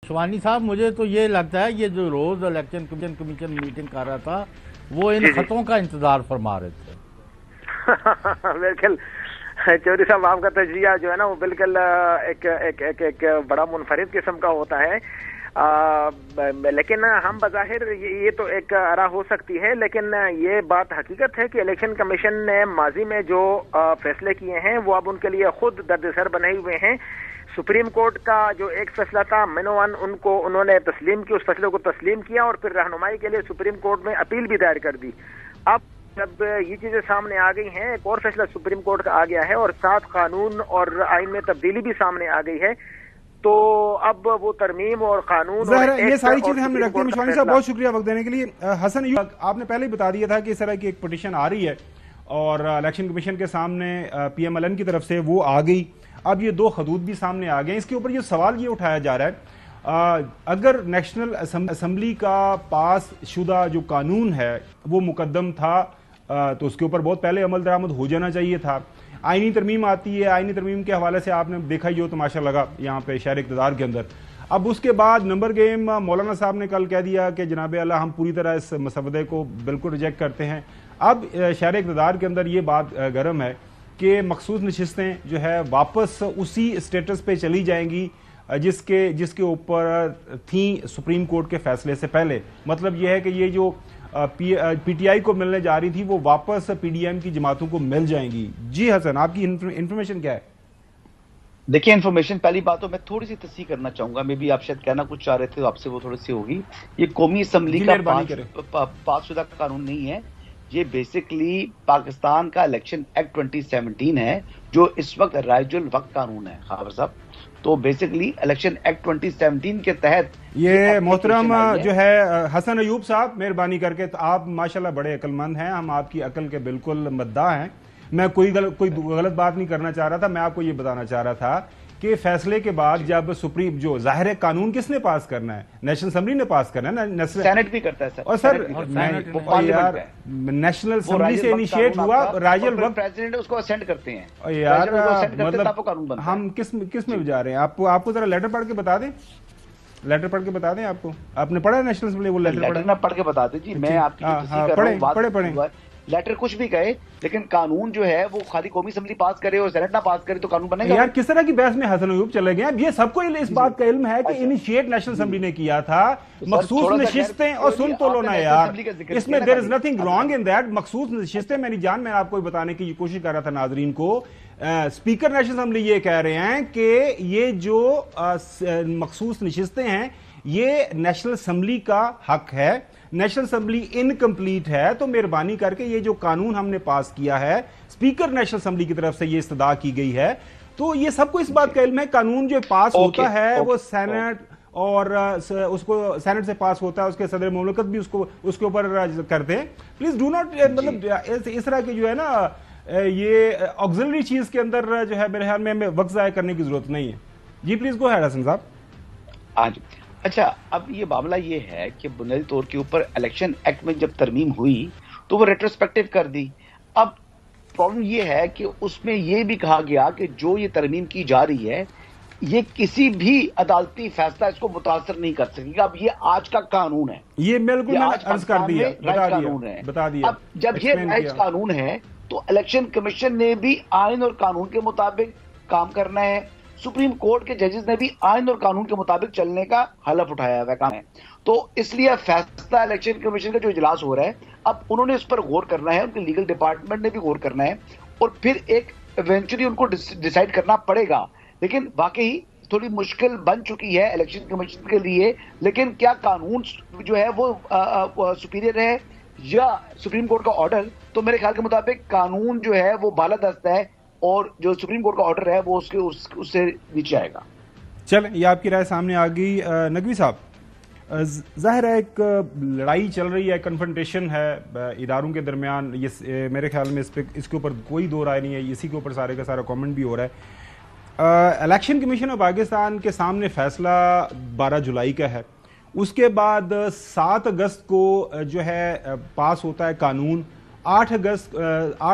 शिवानी साहब, मुझे तो ये लगता है ये जो रोज इलेक्शन कमीशन मीटिंग कर रहा था वो इन खतों का इंतजार फरमा रहे थे। बिल्कुल चौधरी साहब, आपका तजिया जो है ना वो बिल्कुल एक बड़ा मुनफरिद किस्म का होता है। लेकिन हम बज़ाहिर ये तो एक आरा हो सकती है, लेकिन ये बात हकीकत है कि इलेक्शन कमीशन ने माजी में जो फैसले किए हैं वो अब उनके लिए खुद दर्दसर बने हुए हैं। सुप्रीम कोर्ट का जो एक फैसला था मिनोवन, उनको उन्होंने तस्लीम किया, उस फैसले को तस्लीम किया और फिर रहनुमाई के लिए सुप्रीम कोर्ट में अपील भी दायर कर दी। अब जब ये चीजें सामने आ गई हैं, एक और फैसला सुप्रीम कोर्ट का आ गया है और साथ कानून और आइन में तब्दीली भी सामने आ गई है, तो अब वो तरमीम और कानून और ये सारी चीजें हमने रखते हैं। शिवानी साहब, बहुत शुक्रिया वक्त देने के लिए। हसन अयूब, आपने पहले ही बता दिया था कि इस तरह की एक पिटीशन आ रही है और इलेक्शन कमीशन के सामने PMLN की तरफ से वो आ गई। अब ये दो हदूद भी सामने आ गए। इसके ऊपर ये सवाल ये उठाया जा रहा है, अगर नेशनल असम्बली का पास शुदा जो कानून है वो मुकद्दम था तो उसके ऊपर बहुत पहले अमल दरामद हो जाना चाहिए था। आईनी तरमीम आती है, आईनी तरमीम के हवाले से आपने देखा ही हो तमाशा लगा यहाँ पे शहर इक़्तिदार के अंदर। अब उसके बाद नंबर गेम, मौलाना साहब ने कल कह दिया कि जनाब अल्लाह हम पूरी तरह इस मसवदे को बिल्कुल रिजेक्ट करते हैं। अब शहर इक़्तिदार के अंदर ये बात गर्म है कि मखसूस नशिस्तें जो है वापस उसी स्टेटस पे चली जाएंगी जिसके ऊपर थी सुप्रीम कोर्ट के फैसले से पहले। मतलब यह है कि ये जो PTI को मिलने जा रही थी वो वापस PDM की जमातों को मिल जाएंगी। जी हसन, आपकी इंफॉर्मेशन क्या है? देखिए, इंफॉर्मेशन, पहली बात तो मैं थोड़ी सी तस्सीह करना चाहूंगा, मे भी आप शायद कहना कुछ चाह रहे थे तो आपसे वो थोड़ी सी होगी। ये कौमी असम्बली का पासशुदा कानून नहीं है, ये बेसिकली पाकिस्तान का इलेक्शन एक्ट 2017 है जो इस वक्त राइजुल वक्त कानून है खाबर साहब। तो बेसिकली इलेक्शन एक्ट 2017 के तहत ये मोहतरम जो है हसन अयूब साहब, मेहरबानी करके, तो आप माशाल्लाह बड़े अक्लमंद हैं, हम आपकी अकल के बिल्कुल मद्दा हैं। मैं कोई गलत बात नहीं करना चाह रहा था, मैं आपको ये बताना चाह रहा था कि फैसले के बाद जब सुप्रीम, जो जाहिर है कानून किसने पास करना है, नेशनल असेंबली ने पास करना है ना, सेनेट भी करता है सर। और सर यार नेशनल असेंबली से इनिशिएट हुआ, राइजुल वक्त प्रेसिडेंट उसको असेंट करते हैं यार, मतलब हम किस में जा रहे हैं? आपको जरा लेटर पढ़ के बता दें, लेटर पढ़ के बता दें। आपने पढ़ा है नेशनल असेंबली वो लेटर? पढ़ के बता दें जी, मैं आपकी पढ़े। लेटर कुछ भी कहे, लेकिन कानून जो है वो खाली कौमी असेंबली पास करे और सेनेट ना पास करे तो कानून बनेगा? यार किस तरह की बहस में हसन अयूब चले गए? अब ये सबको इस बात का इल्म है कि इनिशिएट नेशनल असेंबली ने किया था, मखसूस नशिस्तें, और सुन तो लो ना यार, इसमें there is nothing wrong in that. मखसूस नशिस्तें, मेरी जान, मैं आपको बताने की कोशिश कर रहा था नाजरीन को, स्पीकर नेशनल असेंबली ये कह रहे हैं कि ये जो मखसूस नशिस्तें हैं ये नेशनल असेंबली का हक है, नेशनल असेंबली इनकम्प्लीट है, तो मेहरबानी करके ये जो कानून हमने पास किया है, स्पीकर नेशनल असेंबली की तरफ से ये इस्तदा की गई है, तो ये सबको इस बात का इल्म है कानून जो पास होता है वो सेनेट और उसको सेनेट से पास होता है, उसके सदर मुमलकत भी उसके ऊपर करते हैं। प्लीज डू नॉट, मतलब इस तरह की जो है ना ये ऑक्सिलरी चीज के अंदर जो है मेरे ख्याल में हमें वक्त ज़ाया करने की जरूरत नहीं है। जी प्लीज गो अहेड हसन साहब। हाँ जी, अच्छा, अब ये मामला ये है कि बुनियादी तौर के ऊपर इलेक्शन एक्ट में जब तरमीम हुई तो वो रेट्रोस्पेक्टिव कर दी। अब प्रॉब्लम ये है कि उसमें ये भी कहा गया कि जो ये तरमीम की जा रही है ये किसी भी अदालती फैसला इसको मुतासर नहीं कर सकेगा। अब ये आज का कानून है, ये बिल्कुल आज कर दिया, कानून है, बता दिया। अब जब ये राइट कानून है तो इलेक्शन कमीशन ने भी आइन और कानून के मुताबिक काम करना है, सुप्रीम कोर्ट के जजेस ने भी आइन और कानून के मुताबिक चलने का हलफ उठाया हुआ काम है। तो इसलिए फैसला इलेक्शन कमीशन का जो इजलास हो रहा है, अब उन्होंने इस पर गौर करना है, उनके लीगल डिपार्टमेंट ने भी गौर करना है और फिर एक इवेंचुअली उनको डिसाइड करना पड़ेगा। लेकिन वाकई थोड़ी मुश्किल बन चुकी है इलेक्शन कमीशन के लिए, लेकिन क्या कानून जो है वो सुपीरियर है या सुप्रीम कोर्ट का ऑर्डर? तो मेरे ख्याल के मुताबिक कानून जो है वो बालादस्त है और जो सुप्रीम कोर्ट का ऑर्डर है वो उससे नीचे आएगा। चलें, ये आपकी राय सामने आ गई। नकवी साहब, जाहिर है एक लड़ाई चल रही है, कन्फ्रंटेशन है इदारों के दरमियान, ये मेरे ख्याल में इसके ऊपर कोई दो राय नहीं है, इसी के ऊपर सारे का सारा कमेंट भी हो रहा है। इलेक्शन कमीशन ऑफ पाकिस्तान के सामने फैसला 12 जुलाई का है, उसके बाद 7 अगस्त को जो है पास होता है कानून, 8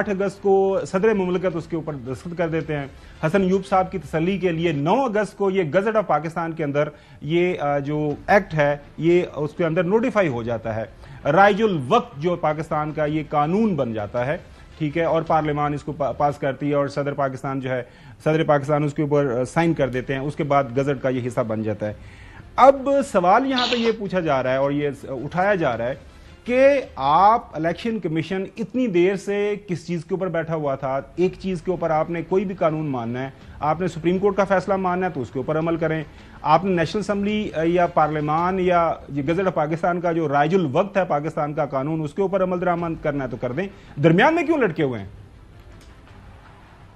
अगस्त को सदर मुमलकत उसके ऊपर दस्तखत कर देते हैं। हसन यूब साहब की तसल्ली के लिए 9 अगस्त को ये गजट ऑफ पाकिस्तान के अंदर ये जो एक्ट है ये उसके अंदर नोटिफाई हो जाता है। राइजुल वक्त जो पाकिस्तान का ये कानून बन जाता है, ठीक है, और पार्लियामान इसको पास करती है और सदर पाकिस्तान जो है सदर पाकिस्तान उसके ऊपर साइन कर देते हैं। उसके बाद गजट का ये हिस्सा बन जाता है। अब सवाल यहां पे ये पूछा जा रहा है और ये उठाया जा रहा है कि आप इलेक्शन कमीशन इतनी देर से किस चीज के ऊपर बैठा हुआ था? एक चीज के ऊपर आपने कोई भी कानून मानना है, आपने सुप्रीम कोर्ट का फैसला मानना है तो उसके ऊपर अमल करें। आपने नेशनल असम्बली या पार्लियामान या गजट ऑफ पाकिस्तान का जो राइजुल वक्त है पाकिस्तान का कानून उसके ऊपर अमल दरामद करना है तो कर दें। दरमियान में क्यों लटके हुए हैं?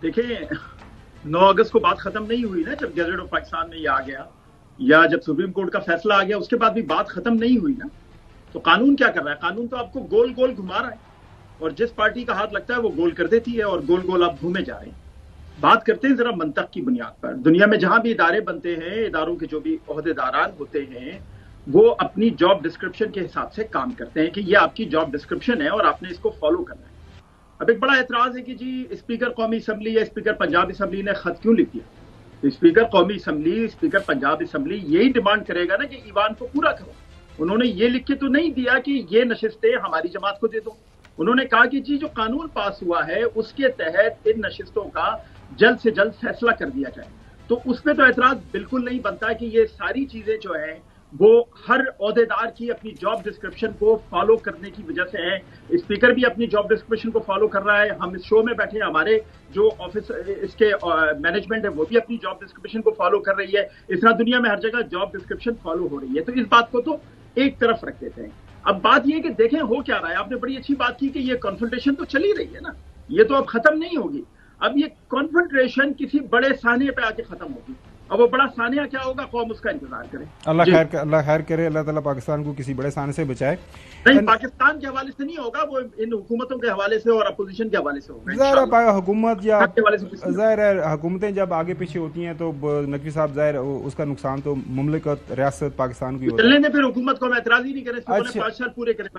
देखिए 9 अगस्त को बात खत्म नहीं हुई ना, जब गजट ऑफ पाकिस्तान में ये आ गया या जब सुप्रीम कोर्ट का फैसला आ गया उसके बाद भी बात खत्म नहीं हुई ना। तो कानून क्या कर रहा है? कानून तो आपको गोल गोल घुमा रहा है और जिस पार्टी का हाथ लगता है वो गोल कर देती है और गोल गोल आप घूमे जा रहे हैं। बात करते हैं जरा मंतक की बुनियाद पर। दुनिया में जहां भी इदारे बनते हैं, इदारों के जो भी ओहदेदारान होते हैं वो अपनी जॉब डिस्क्रिप्शन के हिसाब से काम करते हैं कि ये आपकी जॉब डिस्क्रिप्शन है और आपने इसको फॉलो करना है। अब एक बड़ा एतराज है कि जी स्पीकर कौमी असम्बली या स्पीकर पंजाब असम्बली ने खत क्यों लिख दिया? तो स्पीकर कौमी असम्बली, स्पीकर पंजाब असम्बली यही डिमांड करेगा ना कि ईवान को पूरा करो। उन्होंने ये लिख के तो नहीं दिया कि ये नशिस्तें हमारी जमात को दे दो। उन्होंने कहा कि जी जो कानून पास हुआ है उसके तहत इन नशिस्तों का जल्द से जल्द फैसला कर दिया जाए। तो उसमें तो एतराज बिल्कुल नहीं बनता कि ये सारी चीजें जो है वो हर ओहदेदार की अपनी जॉब डिस्क्रिप्शन को फॉलो करने की वजह से है। स्पीकर भी अपनी जॉब डिस्क्रिप्शन को फॉलो कर रहा है। हम इस शो में बैठे, हमारे जो ऑफिस इसके मैनेजमेंट है वो भी अपनी जॉब डिस्क्रिप्शन को फॉलो कर रही है। इस तरह दुनिया में हर जगह जॉब डिस्क्रिप्शन फॉलो हो रही है। तो इस बात को तो एक तरफ रख देते हैं। अब बात यह कि देखें हो क्या रहा है। आपने बड़ी अच्छी बात की कि ये कॉन्फ्रंटेशन तो चली रही है ना, ये तो अब खत्म नहीं होगी। अब ये कॉन्फ्रंटेशन किसी बड़े सानिया पे आके खत्म होगी। अब वो बड़ा सानिया क्या होगा, कौम उसका इंतजार करे। अल्लाह खैर करे, अल्लाह ताला पाकिस्तान को किसी बड़े साने से बचाए। नहीं, पाकिस्तान के हवाले से नहीं होगा, वो इन हुकूमतों के हवाले से और अपोजिशन के हवाले से होगा। ज़ाहिर हुकूमत या ज़ाहिर है हुकूमतें जब आगे पीछे होती हैं तो नकवी साहब ज़ाहिर उसका नुकसान तो मुमलिकत रियासत पाकिस्तान की होता है। चलने फिर हुकूमत को हम एतराज ही नहीं करें। 5 साल पूरे करें।